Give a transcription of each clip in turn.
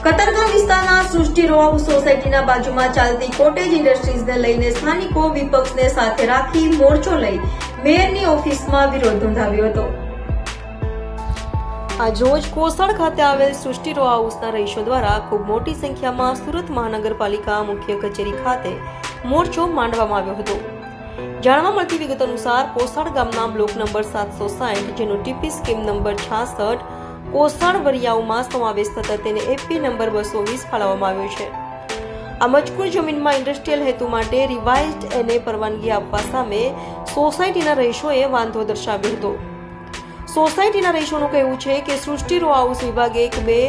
કતારગામ વિસ્તારના સૃષ્ટિ row house સોસાયટીના બાજુમાં ચાલતી કોટેજ ઇન્ડસ્ટ્રીઝને લઈને સ્થાનિકો વિપક્ષને સાથે રાખી મોરચો લઈ મેયરની ઓફિસમાં વિરોધ નોંધાવ્યો હતો. આજરોજ કોસળ ખાતે આવેલ સૃષ્ટિ રો હાઉસના રહીશો દ્વારા ખૂબ મોટી સંખ્યામાં સુરત મહાનગરપાલિકા મુખ્ય કચેરી ખાતે મોરચો માંડવામાં આવ્યો હતો. જાણવા મળતી વિગત અનુસાર કોસળ ગામના બ્લોક નંબર 760 જેનો ટીપી સ્કીમ નંબર 66 કોસળ વરિયાઓમાં સમાવેશ થતા તેને એપી નંબર 220 ફાળવવામાં આવ્યો છે. આ મજકૂર જમીનમાં ઇન્ડસ્ટ્રીયલ હેતુ માટે રિવાઇઝડ એને પરવાનગી આપવા સામે સોસાયટીના રહીશોએ વાંધો દર્શાવ્યો હતો. સોસાયટીના રહીશોનું કહેવું છે કે સૃષ્ટિ રો હાઉસ વિભાગ 1-2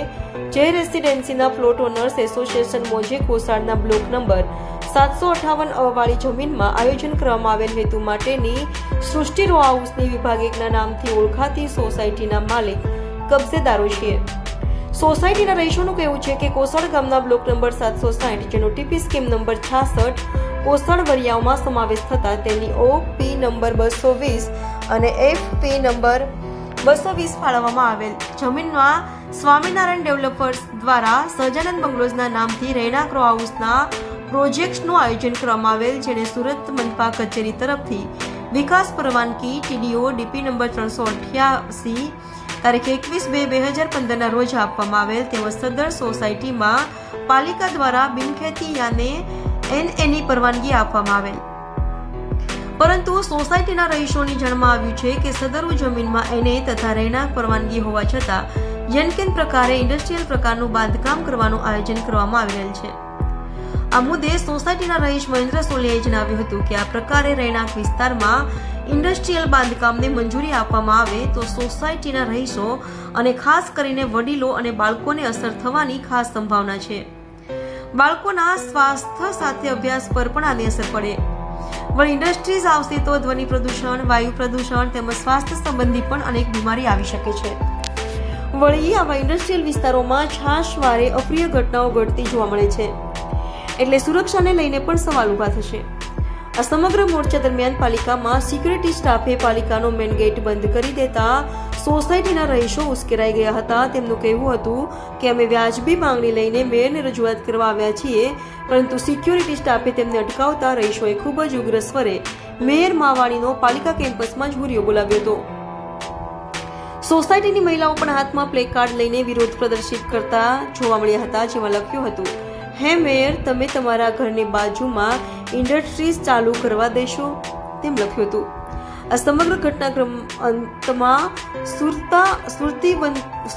જે રેસિડેન્સીના પ્લોટ ઓનર્સ એસોસિએશન મોજે કોસાડના બ્લોક નંબર 758 વાળી જમીનમાં આયોજન કરવામાં આવેલ હેતુ માટેની સૃષ્ટિ રો હાઉસની વિભાગ 1ના નામથી ઓળખાતી સોસાયટીના માલિક કબજેદારો છીએ. સોસાયટીના રહીશોનું કહેવું છે કે કોસળ ગામના બ્લોક નંબર 760 જેનો ટીપી સ્કીમ નંબર 66 કોસળ વરિયાઓમાં સમાવેશ થતા તેની ઓપી નંબર 220 અને એફપી નંબર 220 ફાળવવામાં આવેલ જમીનમાં સ્વામિનારાયણ ડેવલપર્સ દ્વારા સહજાનંદ બંગલોઝના નામથી રહેણાંક રો હાઉસના પ્રોજેક્ટનું આયોજન કરવામાં આવેલ, જેને સુરત મનપા કચેરી તરફથી વિકાસ પરવાનગી ટીડીઓ ડીપી નંબર 388 તારીખ 21/2/2015 રોજ આપવામાં આવેલ તેમજ સદર સોસાયટીમાં પાલિકા દ્વારા બિનખેતી યાને એનએની પરવાનગી આપવામાં આવેલ. પરંતુ સોસાયટીના રહીશોની જાણમાં આવ્યું છે કે સદરુ જમીનમાં એને તથા રહેણાંક પરવાનગી હોવા છતાં યનકેન પ્રકારે ઇન્ડસ્ટ્રીયલ પ્રકારનું બાંધકામ કરવાનું આયોજન કરવામાં આવેલ છે. આ મુદ્દે સોસાયટીના રહીશ મહેન્દ્ર સોલિયાએ જણાવ્યું હતું કે આ પ્રકારે રહેણાંક વિસ્તારમાં ઇન્ડસ્ટ્રીયલ બાંધકામને મંજૂરી આપવામાં આવે તો સોસાયટીના રહીશો અને ખાસ કરીને વડીલો અને બાળકોને અસર થવાની ખાસ સંભાવના છે. બાળકોના સ્વાસ્થ્ય સાથે અભ્યાસ પર પણ આની અસર પડે. વળી ઇન્ડસ્ટ્રીઝ આવશે તો ધ્વનિ પ્રદૂષણ, વાયુ પ્રદૂષણ તેમજ સ્વાસ્થ્ય સંબંધી પણ અનેક બીમારી આવી શકે છે. વળી આવા ઇન્ડસ્ટ્રીયલ વિસ્તારોમાં છાશવારે અપ્રિય ઘટનાઓ ઘટતી જોવા મળે છે, એટલે સુરક્ષાને લઈને પણ સવાલ ઉભા થશે. આ સમગ્ર મોરચા દરમિયાન પાલિકામાં સિક્યુરિટી સ્ટાફે પાલિકાનો મેઇન ગેટ બંધ કરી દેતા સોસાયટીના રહીશો ઉશ્કેરાઈ ગયા હતા. તેમનું કહેવું હતું કે અમે વ્યાજબી માંગણી લઈને મેયરને રજૂઆત કરવા આવ્યા છીએ, પરંતુ સિક્યુરિટી સ્ટાફે તેમને અટકાવતા રહીશોએ ખૂબ જ ઉગ્ર સ્વરે મેયર માવાણીનો પાલિકા કેમ્પસમાં જ હુરિયો બોલાવ્યો હતો. સોસાયટીની મહિલાઓ પણ હાથમાં પ્લે કાર્ડ લઈને વિરોધ પ્રદર્શિત કરતા જોવા મળ્યા હતા, જેમાં લખ્યું હતું, હે મેયર, તમે તમારા ઘરની બાજુમાં ઇન્ડસ્ટ્રીઝ ચાલુ કરવા દેશો, તેમ લખ્યું હતું. આ સમગ્ર ઘટનાક્રમ અંતમાં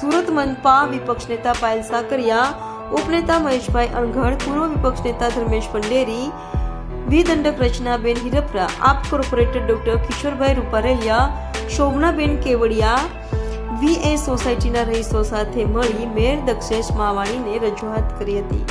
સુરત મનપા વિપક્ષ નેતા પાયલ સાકરિયા, ઉપનેતા મહેશભાઈ અણઘડ, પૂર્વ વિપક્ષ નેતા ધર્મેશ પંડેરી, વિદંડક રચનાબેન હિરપરા, આપ કોર્પોરેટર ડોક્ટર કિશોરભાઈ રૂપારેલિયા, શોભનાબેન કેવડિયા વીએ સોસાયટીના રહીશો સાથે મળી મેયર દક્ષેશ માવાણીને રજૂઆત કરી હતી.